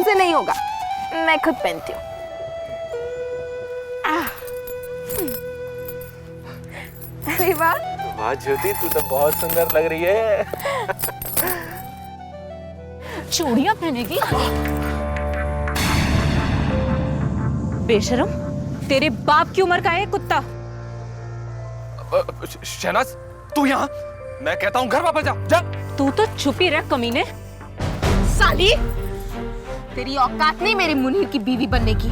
तुमसे नहीं होगा, मैं खुद पहनती हूँ। अरे वाह वाह ज्योति, तू तो बहुत सुंदर लग रही है। चूड़ियां पहनेगी? बेशरम, तेरे बाप की उम्र का है कुत्ता। शहनाज, तू यहाँ, मैं कहता हूँ घर वापस जा, जा। तू तो चुप ही रह कमीने। साली, तेरी औकात नहीं मेरे मुनीर की बीवी बनने की।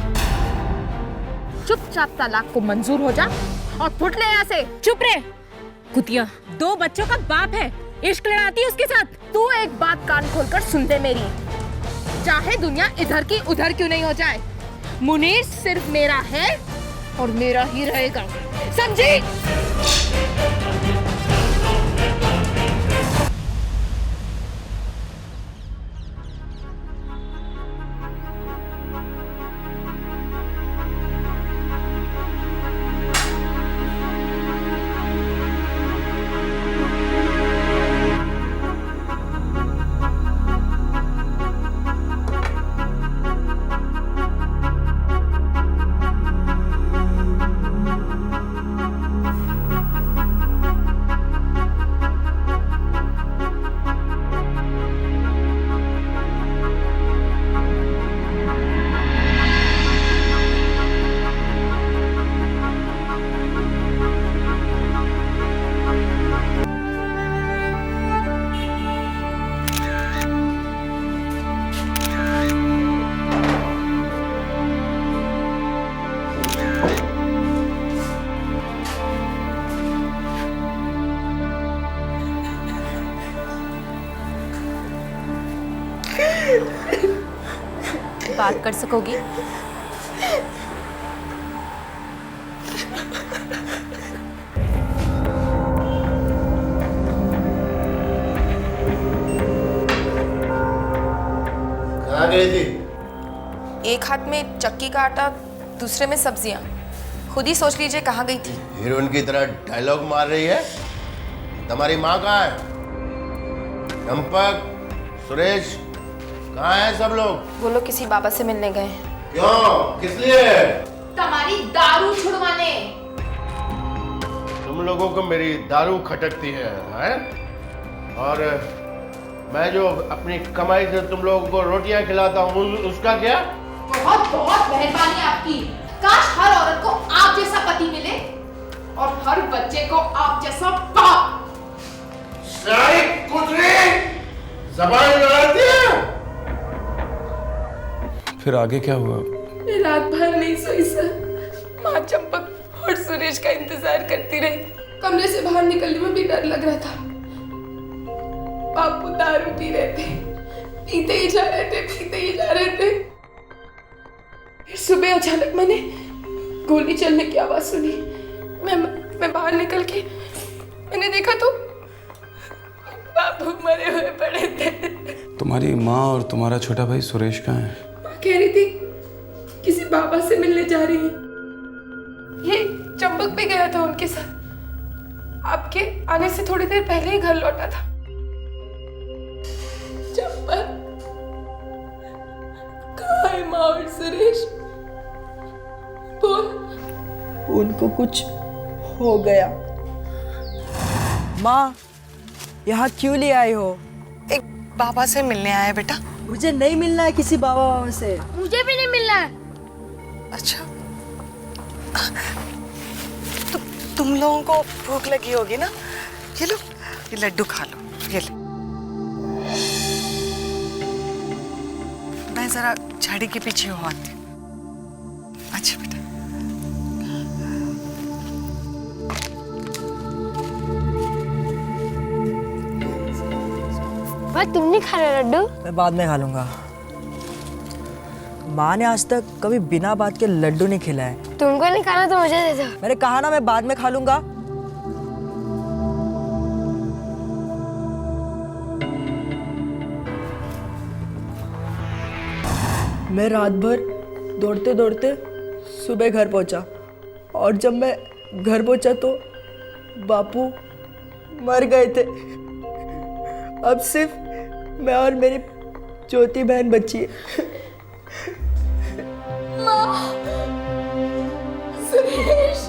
चुपचाप तलाक को मंजूर हो जा और फुट ले यहाँ से। चुप रहे कुतिया, 2 बच्चों का बाप है, इश्क लड़ाती है उसके साथ। तू एक बात कान खोलकर सुन दे मेरी, चाहे दुनिया इधर की उधर क्यों नहीं हो जाए, मुनीर सिर्फ मेरा है और मेरा ही रहेगा, समझी? बात कर सकोगी? कहाँ गई थी? एक हाथ में चक्की का आटा, दूसरे में सब्जियां। खुद ही सोच लीजिए कहाँ गई थी। हीरोइन की तरह डायलॉग मार रही है। तुम्हारी माँ कहाँ है? चंपक, सुरेश, कहाँ हैं सब लोग? वो लोग किसी बाबा से मिलने गए। क्यों? किस लिए? तुम्हारी दारू छुड़वाने। तुम लोगों को मेरी दारू खटकती है, हैं? और मैं जो अपनी कमाई से तुम लोगों को रोटियां खिलाता हूँ, उसका क्या? बहुत बहुत मेहरबानी आपकी। काश हर औरत को आप जैसा पति मिले और हर बच्चे को आप जैसा बाप। सारी कुतरी ज़बान लड़ाती है। फिर आगे क्या हुआ? मैं रात भर नहीं सोई सर। माँ चंपक और सुरेश का इंतजार करती रही। कमरे से बाहर निकलने में भी डर लग रहा था। बापू दारू पी रहे थे, पीते ही जा रहे थे, पीते ही जा रहे थे। फिर सुबह अचानक मैंने गोली चलने की आवाज सुनी। मैं बाहर निकल के मैंने देखा तो बापू मरे हुए पड़े थे। तुम्हारी माँ और तुम्हारा छोटा भाई सुरेश कहाँ है? कह रही थी किसी बाबा से मिलने जा रही है। ये चंपक भी गया था उनके साथ। आपके आने से थोड़ी देर पहले ही घर लौटा था। चंपक, कहाँ है माँ और सुरेश? बोल। उनको कुछ हो गया। माँ, यहाँ क्यों ले आए हो? एक बाबा से मिलने आया बेटा। मुझे नहीं मिलना है किसी बाबा से। मुझे भी नहीं मिलना है। अच्छा, तुम लोगों को भूख लगी होगी ना? ये लो, ये लड्डू खा लो, ये ले। मैं जरा झाड़ी के पीछे हो आती हूँ। अच्छा बेटा। तुम नहीं खा रहे लड्डू? मैं बाद में खा लूंगा। माँ ने आज तक कभी बिना बात के लड्डू नहीं खिलाए। तुमको नहीं खाना तो मुझे दे दो। मैंने कहा ना मैं बाद में खा लूंगा। मैं रात भर दौड़ते दौड़ते सुबह घर पहुंचा और जब मैं घर पहुंचा तो बापू मर गए थे। अब सिर्फ मैं और मेरी चौथी बहन बची है। सुरेश,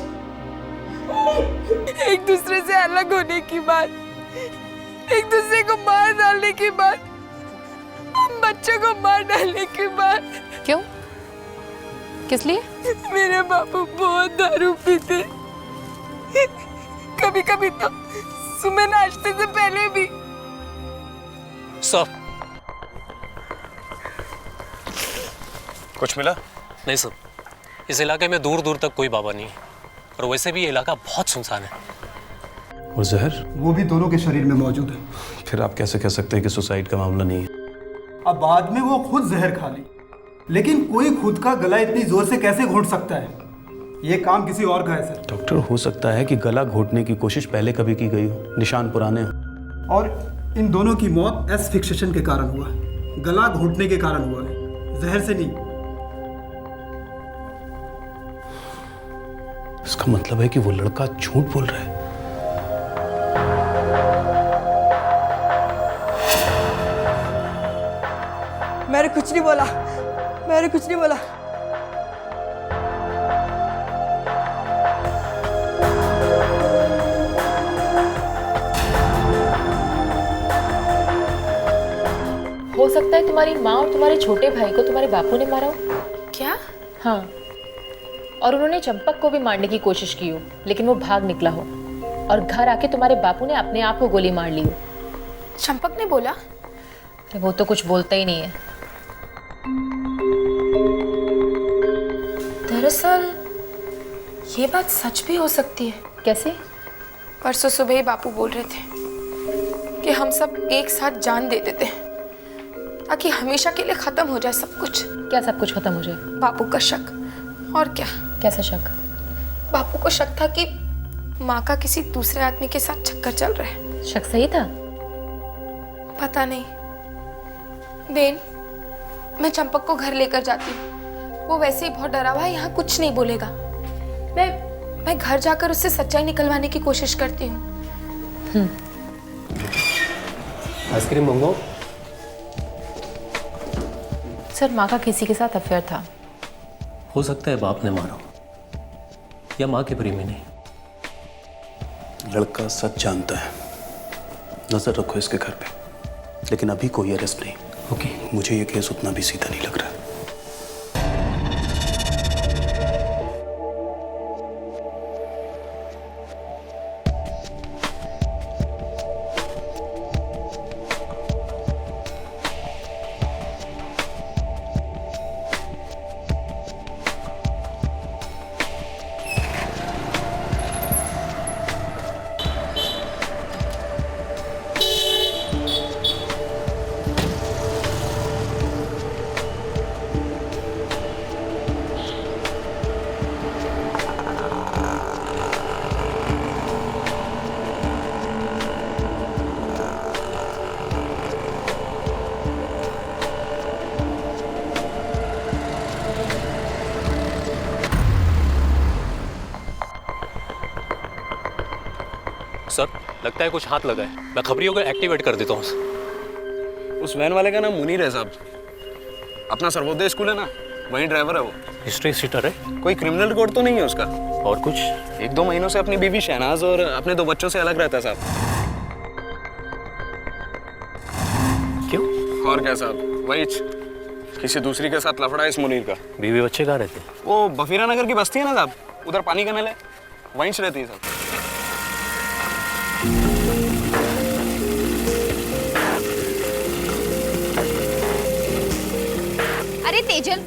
एक दूसरे से अलग होने की बात, एक दूसरे को मार डालने की बात, हम बच्चों को मार डालने की बात। क्यों? किस लिए? मेरे बापू बहुत दारू पीते, कभी कभी तो सुबह नाश्ते से पहले भी। सर, कुछ मिला? नहीं सर, इस इलाके में दूर दूर तक कोई बाबा नहीं है और वैसे भी ये इलाका बहुत सुनसान है। और जहर? वो भी दोनों के शरीर में मौजूद है। फिर आप कैसे कह सकते हैं कि सुसाइड का मामला नहीं है? अब बाद में वो खुद जहर खा ली, लेकिन कोई खुद का गला इतनी जोर से कैसे घोट सकता है? ये काम किसी और का है सर। डॉक्टर, हो सकता है कि गला घोटने की कोशिश पहले कभी की गई हो, निशान पुराने हो। और इन दोनों की मौत एस्फिक्सेशन के कारण हुआ है, गला घोटने के कारण हुआ है, जहर से नहीं। इसका मतलब है कि वो लड़का झूठ बोल रहा है। मैंने कुछ नहीं बोला, मैंने कुछ नहीं बोला। हो सकता है तुम्हारी माँ और तुम्हारे छोटे भाई को तुम्हारे बापू ने मारा हो। क्या? हाँ, और उन्होंने चंपक को भी मारने की कोशिश की हो, लेकिन वो भाग निकला हो और घर आके तुम्हारे बापू ने अपने आप को गोली मार ली हो। चंपक ने बोला? वो तो कुछ बोलता ही नहीं है। दरअसल ये बात सच भी हो सकती है। कैसे? परसों सुबह ही बापू बोल रहे थे कि हम सब एक साथ जान दे देते हैं ताकि हमेशा के लिए खत्म हो जाए सब कुछ। क्या सब कुछ खत्म हो जाए? बापू का शक। और क्या? कैसा शक? बापू को शक था कि माँ का किसी दूसरे आदमी के साथ चक्कर चल रहा है। शक सही था? पता नहीं बेन, मैं चंपक को घर लेकर जाती हूँ। वो वैसे ही बहुत डरा हुआ है, यहाँ कुछ नहीं बोलेगा। मैं घर जाकर उससे सच्चाई निकलवाने की कोशिश करती हूँ। आइसक्रीम मंगवाओ। सर, माँ का किसी के साथ अफेयर था। हो सकता है बाप ने मारा हो या माँ के प्रेमी ने। लड़का सच जानता है, नजर रखो इसके घर पे, लेकिन अभी कोई अरेस्ट नहीं। ओके। मुझे ये केस उतना भी सीधा नहीं लग रहा। सर, लगता है कुछ हाथ लगा है। मैं खबरियों को एक्टिवेट कर देता हूँ। उस वैन वाले का नाम मुनीर है साहब। अपना सर्वोदय स्कूल है ना, वहीं ड्राइवर है वो। हिस्ट्री सीटर है? कोई क्रिमिनल रिकॉर्ड तो नहीं है उसका? और कुछ? 1-2 महीनों से अपनी बीवी शहनाज और अपने 2 बच्चों से अलग रहता है साहब। क्यों? और क्या साहब, वही किसी दूसरी के साथ लफड़ा है इस मुनीर का। बीवी बच्चे कहाँ रहते? वो बफीरा नगर की बस्ती है ना साहब, उधर पानी का नल है, वहीं से रहती है साहब। अरे तेजल,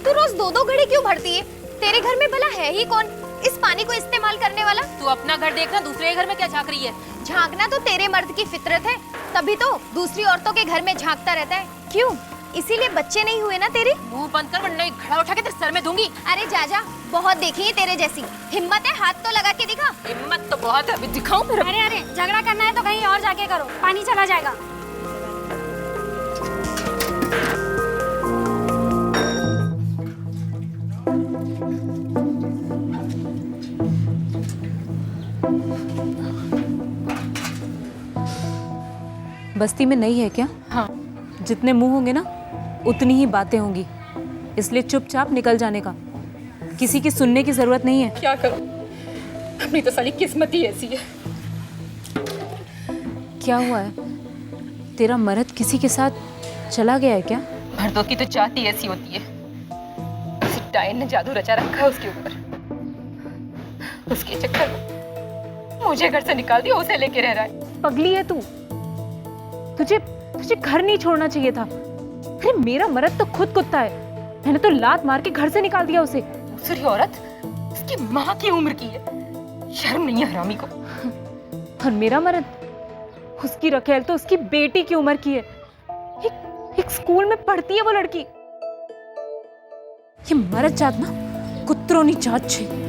तू रोज 2-2 घड़े क्यों भरती है? तेरे घर में भला है ही कौन इस पानी को इस्तेमाल करने वाला? तू अपना घर देखना, दूसरे के घर में क्या झांक रही है? झांकना तो तेरे मर्द की फितरत है, तभी तो दूसरी औरतों के घर में झांकता रहता है। क्यों? इसीलिए बच्चे नहीं हुए ना तेरे? मुंह बंद कर वरना एक घड़ा उठा के तेरे सर में दूंगी। अरे जा, बहुत देखी है तेरे जैसी। हिम्मत है, हाथ तो लगा के दिखा। हिम्मत तो बहुत है, अभी दिखाऊं फिर। अरे झगड़ा करना है तो कहीं और जाके करो, पानी चला जाएगा। बस्ती में नहीं है क्या? हाँ। जितने मुंह होंगे ना उतनी ही बातें होंगी। इसलिए चुपचाप निकल जाने का। किसी की सुनने की जरूरत नहीं है। क्या करूं, अपनी तो साली किस्मत ही ऐसी है। क्या हुआ है? तेरा मर्द किसी के साथ चला गया है क्या? मर्दों की तो चाहती ऐसी होती है। किसी डायन ने जादू रचा रखा है उसके ऊपर। उसके चक्कर में मुझे घर से निकाल दिया, उसे लेके रह रहा है। पगली है तू। तुझे घर नहीं छोड़ना चाहिए था। अरे मेरा मर्द तो खुद कुत्ता है, मैंने तो लात मार के घर से निकाल दिया उसे। दूसरी औरत उसकी माँ की उम्र की है, शर्म नहीं है हरामी को। और मेरा मर्द, उसकी रखेल तो उसकी बेटी की उम्र की है। एक स्कूल में पढ़ती है वो लड़की। ये मर्द जात ना कुत्रों जात छे।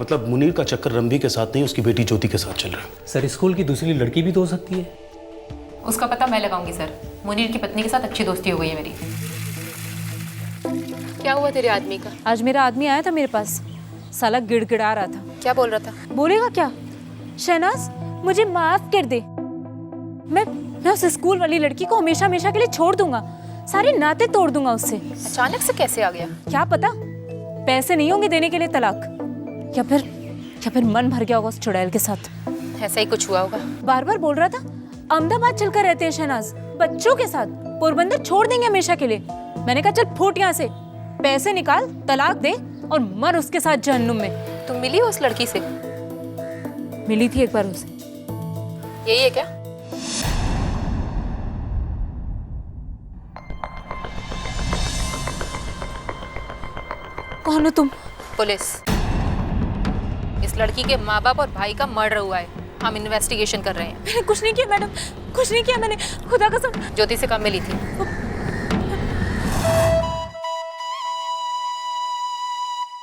मतलब मुनीर का चक्कर रणबीर के साथ नहीं, उसकी बेटी ज्योति के साथ चल रहा है। सर स्कूल की दूसरी लड़की भी तो हो सकती है। उसका पता मैं लगाऊंगी सर। मुनीर की पत्नी के साथ अच्छी दोस्ती हो गई है मेरी। क्या हुआ तेरे आदमी का? आज मेरा आदमी आया था मेरे पास, साला गिड़गिड़ा रहा था। क्या बोल रहा था? बोलेगा क्या? शहनाज मुझे माफ कर दे, मैं उस स्कूल वाली लड़की को हमेशा हमेशा के लिए छोड़ दूंगा, सारे नाते तोड़ दूंगा उससे। अचानक से कैसे आ गया? क्या पता, पैसे नहीं होंगे देने के लिए तलाक, या फिर मन भर गया होगा उस चुड़ैल के साथ। ऐसा ही कुछ हुआ होगा। बार बार बोल रहा था अहमदाबाद चलकर रहते हैं शहनाज, बच्चों के साथ, पोरबंदर छोड़ देंगे हमेशा के लिए। मैंने कहा चल फूट यहाँ से, पैसे निकाल, तलाक दे और मर उसके साथ जहन्नुम में। तुम मिली हो उस लड़की से? मिली थी एक बार उसे। यही है क्या? कौन हो तुम? पुलिस। इस लड़की के माँ बाप और भाई का मर्डर हुआ है, हम इन्वेस्टिगेशन कर रहे हैं। मैंने कुछ नहीं किया मैडम, कुछ नहीं किया मैंने, खुदा कसम। ज्योति से कब मिली थी?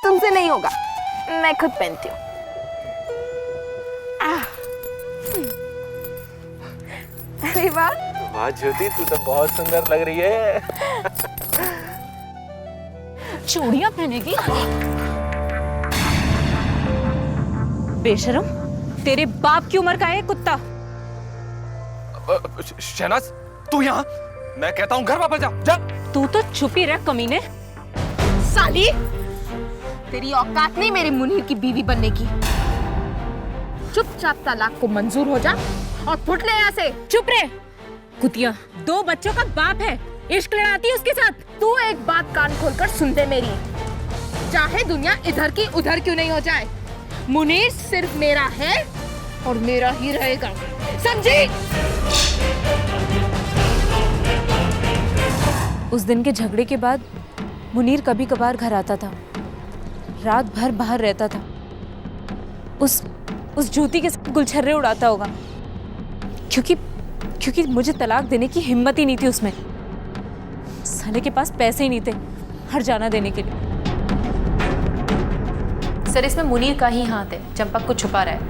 तुमसे नहीं होगा, मैं खुद पहनती हूँ। अरे वाह वाह ज्योति, तू तो बहुत सुंदर लग रही है। चूड़ियां पहनेगी? बेशरम, तेरे बाप की उम्र का है कुत्ता। शहनाज तू यहाँ, मैं कहता हूँ घर वापस जा। तू तो छुपी रह कमीने। साली, तेरी औकात नहीं मेरे मुनीर की बीवी बनने की। चुपचाप तलाक को मंजूर हो जा और फुट ले यहाँ से। चुप रहे कुतिया, 2 बच्चों का बाप है, इश्क लड़ाती है उसके साथ। तू एक बात कान खोलकर सुन दे मेरी, चाहे दुनिया इधर की उधर क्यों नहीं हो जाए, मुनीर सिर्फ मेरा है और मेरा ही रहेगा, समझी? उस दिन के झगड़े के बाद मुनीर कभी कभार घर आता था, रात भर बाहर रहता था, उस ज्योति के गुलछर्रे उड़ाता होगा, क्योंकि मुझे तलाक देने की हिम्मत ही नहीं थी उसमें। साले के पास पैसे ही नहीं थे हर जाना देने के लिए। सर इसमें मुनीर का ही हाथ है, चंपक को छुपा रहा है।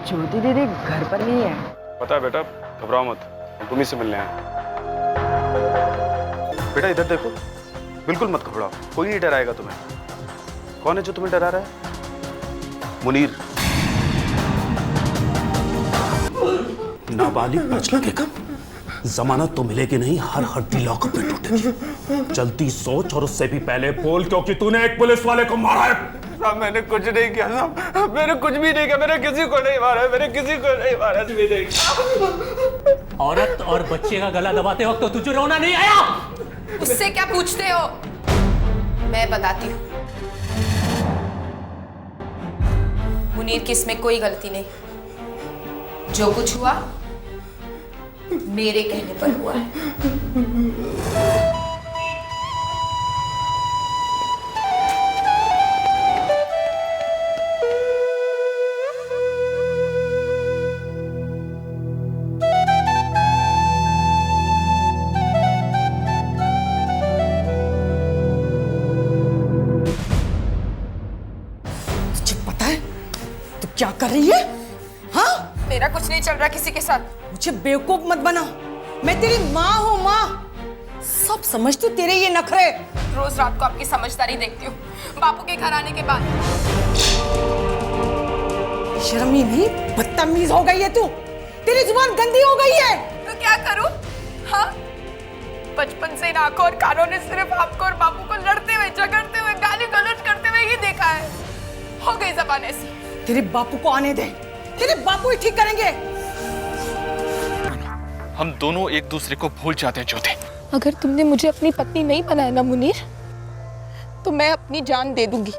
ज्योति दीदी घर पर नहीं है। पता है बेटा, घबराओ मत, हम तुम्ही से मिलने आए। बेटा इधर देखो, बिल्कुल मत घबराओ, कोई नहीं डराएगा तुम्हें। कौन है जो तुम्हें डरा रहा है? मुनीर। नाबालिग बच लगेगा, जमानत तो मिलेगी नहीं, हर हड्डी लॉकअप में टूटेगी। जल्दी सोच और उससे भी पहले बोल, क्योंकि तूने एक पुलिस वाले को मारा है। साहब मैंने कुछ नहीं किया साहब, मैंने कुछ भी नहीं किया, मैंने किसी को नहीं मारा, मैंने किसी को नहीं मारा। औरत और बच्चे का गला दबाते वक्त तो तुझे रोना नहीं आया? उससे क्या पूछते हो? मैं बताती हूँ, मुनीर की इसमें कोई गलती नहीं, जो कुछ हुआ मेरे कहने पर हुआ है। क्या कर रही है? हाँ, मेरा कुछ नहीं चल रहा किसी के साथ। मुझे बेवकूफ मत बना। मैं तेरी माँ हूँ, माँ। सब समझती हूँ तेरे ये नखरे। रोज रात को आपकी समझदारी देखती हूँ बापू के घर आने के बाद। शर्म ही नहीं, बदतमीज हो गई है तू। तेरी जुबान गंदी हो गई है। तो क्या करूं? हाँ, बचपन से इन आंखों और कानों ने सिर्फ आपको और बापू को लड़ते हुए, झगड़ते हुए, गाली गलौज करते हुए ही देखा है। हो गई ज़बान ऐसी। तेरे बापू को आने दे, तेरे बापू ही ठीक करेंगे। हम दोनों एक दूसरे को भूल जाते हैं ज्योति। अगर तुमने मुझे अपनी पत्नी नहीं बनाया ना मुनीर, तो मैं अपनी जान दे दूंगी,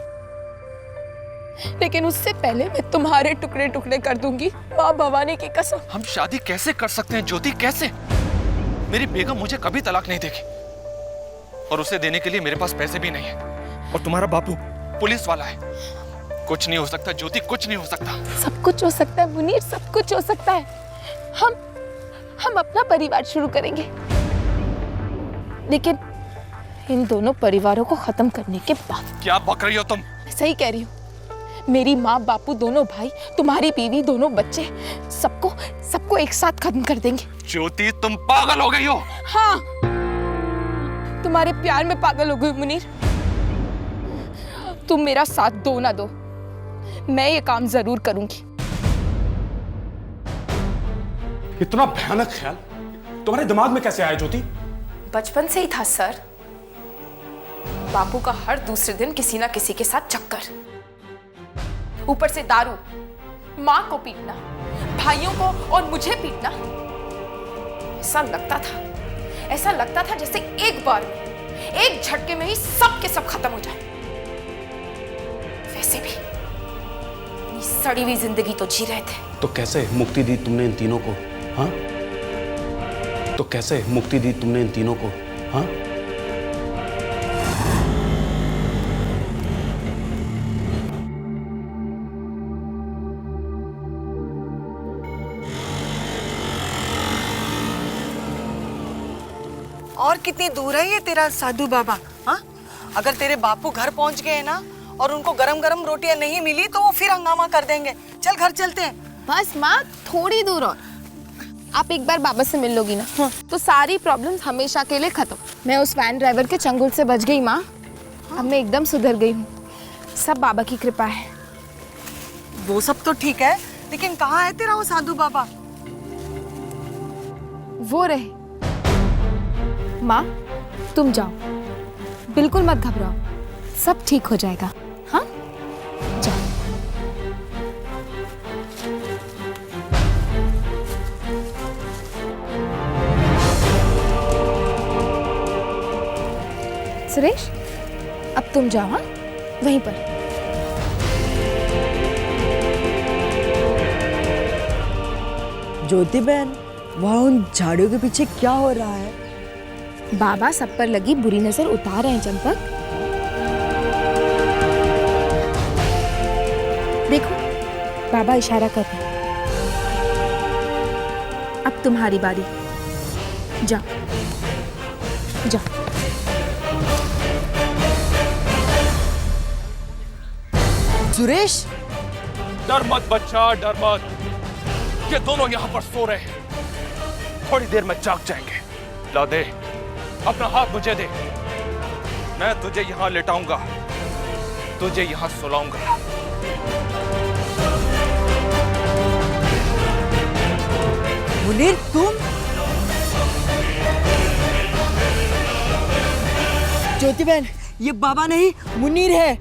लेकिन उससे पहले मैं तुम्हारे टुकड़े टुकड़े कर दूंगी, माँ भवानी की कसम। हम शादी कैसे कर सकते हैं ज्योति, कैसे? मेरी बेगम मुझे कभी तलाक नहीं देगी, और उसे देने के लिए मेरे पास पैसे भी नहीं है। और तुम्हारा बापू पुलिस वाला है। कुछ नहीं हो सकता ज्योति, कुछ नहीं हो सकता। सब कुछ हो सकता है मुनीर, सब कुछ हो सकता है। हम अपना परिवार शुरू करेंगे, लेकिन इन दोनों परिवारों को खत्म करने के बाद। क्या बक रही हो तुम? सही कह रही हूँ। मेरी माँ, बापू, दोनों भाई, तुम्हारी बीवी, दोनों बच्चे, सबको एक साथ खत्म कर देंगे। ज्योति, तुम पागल हो गई हो। हाँ, तुम्हारे प्यार में पागल हो गई मुनीर। तुम मेरा साथ दो ना दो, मैं ये काम जरूर करूंगी। इतना भयानक ख्याल तुम्हारे दिमाग में कैसे आया ज्योति? बचपन से ही था सर। बापू का हर दूसरे दिन किसी ना किसी के साथ चक्कर, ऊपर से दारू, माँ को पीटना, भाइयों को और मुझे पीटना। ऐसा लगता था जैसे एक बार में, एक झटके में ही सब के सब खत्म हो जाए। वैसे भी अपनी सड़ी हुई जिंदगी तो जी रहे थे। तो कैसे मुक्ति दी तुमने इन तीनों को? हाँ, तो कैसे मुक्ति दी तुमने इन तीनों को? हाँ, और कितनी दूर है ये तेरा साधु बाबा? हाँ, अगर तेरे बापू घर पहुंच गए ना और उनको गरम गरम रोटियां नहीं मिली तो वो फिर हंगामा कर देंगे। चल घर चलते हैं। बस माँ, थोड़ी दूर और। आप एक बार बाबा से मिल लोगी ना, हाँ, तो सारी प्रॉब्लम्स हमेशा के लिए खत्म। मैं उस वैन ड्राइवर के चंगुल से बच गई माँ। अब मैं एकदम सुधर गई हूँ। सब बाबा की कृपा है। वो सब तो ठीक है, लेकिन कहाँ है तेरा वो साधु बाबा? वो रहे। माँ, तुम जाओ, बिल्कुल मत घबराओ, सब ठीक हो जाएगा। हाँ, जाओ। सुरेश, अब तुम जाओ। हाँ, वहीं पर। ज्योति बहन, वहाँ उन झाड़ियों के पीछे क्या हो रहा है? बाबा सब पर लगी बुरी नजर उतार रहे हैं चंपक। देखो, बाबा इशारा कर रहे हैं। अब तुम्हारी बारी। जाओ जाओ। सुरेश, डर मत बच्चा, डर मत। ये दोनों यहाँ पर सो रहे हैं, थोड़ी देर में जाग जाएंगे। ला दे अपना हाथ, मुझे दे। मैं तुझे यहाँ लेटाऊंगा, तुझे यहाँ सुलाऊंगा। मुनीर, तुम? ज्योति बहन, ये बाबा नहीं, मुनीर है।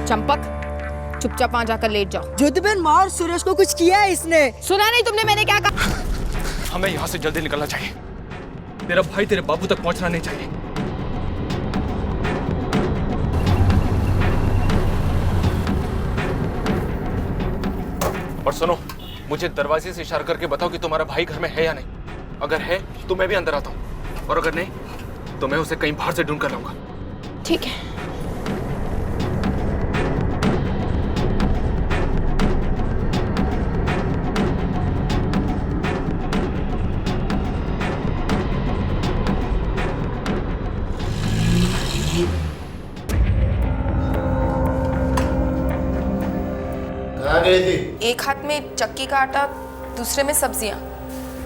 चंपक, चुपचाप वहां जाकर लेट जाओ। ज्योति बहन, माँ और सुरेश को कुछ किया है इसने। सुना नहीं तुमने मैंने क्या कहा? हमें यहाँ से जल्दी निकलना चाहिए। तेरा भाई तेरे बापू तक पहुंचना नहीं चाहिए। और सुनो, मुझे दरवाजे से इशारा करके बताओ कि तुम्हारा भाई घर में है या नहीं। अगर है तो मैं भी अंदर आता हूँ, और अगर नहीं तो मैं उसे कहीं बाहर से ढूंढ कर लाऊंगा। ठीक है। कहाँ गई थी? एक हाथ में चक्की का आटा, दूसरे में सब्जियां।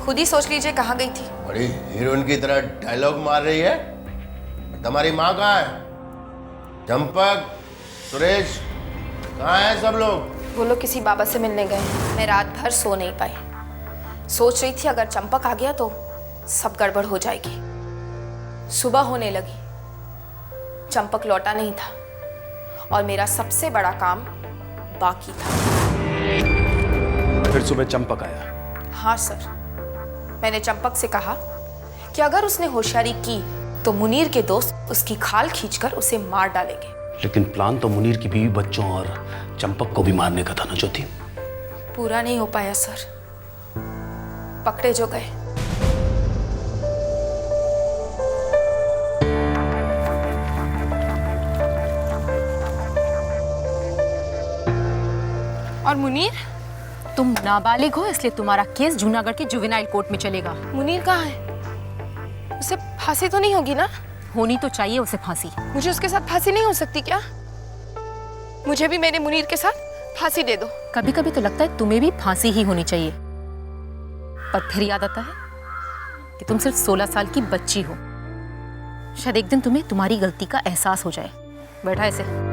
खुद ही सोच लीजिए कहाँ गई थी। बड़ी हीरोइन की तरह डायलॉग मार रही है। तुम्हारी माँ कहाँ है? चंपक, सुरेश, कहाँ हैं सब लोग? वो लोग किसी बाबा से मिलने गए। मैं रात भर सो नहीं पाई। सोच रही थी अगर चंपक आ गया तो सब गड़बड़ हो जाएगी। सुबह होने लगी, चंपक लौटा नहीं था और मेरा सबसे बड़ा काम बाकी था। फिर सुबह चंपक आया? हाँ सर, मैंने चंपक से कहा कि अगर उसने होशियारी की तो मुनीर के दोस्त उसकी खाल खींचकर उसे मार डालेंगे। लेकिन प्लान तो मुनीर की बीवी, बच्चों और चंपक को भी मारने का था ना ज्योति? पूरा नहीं हो पाया सर। पकड़े जो गए। और मुनीर? तुम नाबालिग हो इसलिए तुम्हारा केस जूनागढ़ के जुवेनाइल कोर्ट में चलेगा। मुनीर कहाँ है? उसे फांसी तो नहीं होगी ना? होनी तो चाहिए उसे फांसी। मुझे उसके साथ फांसी नहीं हो सकती क्या? मुझे भी मेरे मुनीर के साथ फांसी दे दो। कभी कभी तो लगता है तुम्हें भी फांसी ही होनी चाहिए, पर फिर याद आता है कि तुम सिर्फ 16 साल की बच्ची हो। शायद एक दिन तुम्हें तुम्हारी गलती का एहसास हो जाए। बैठा ऐसे।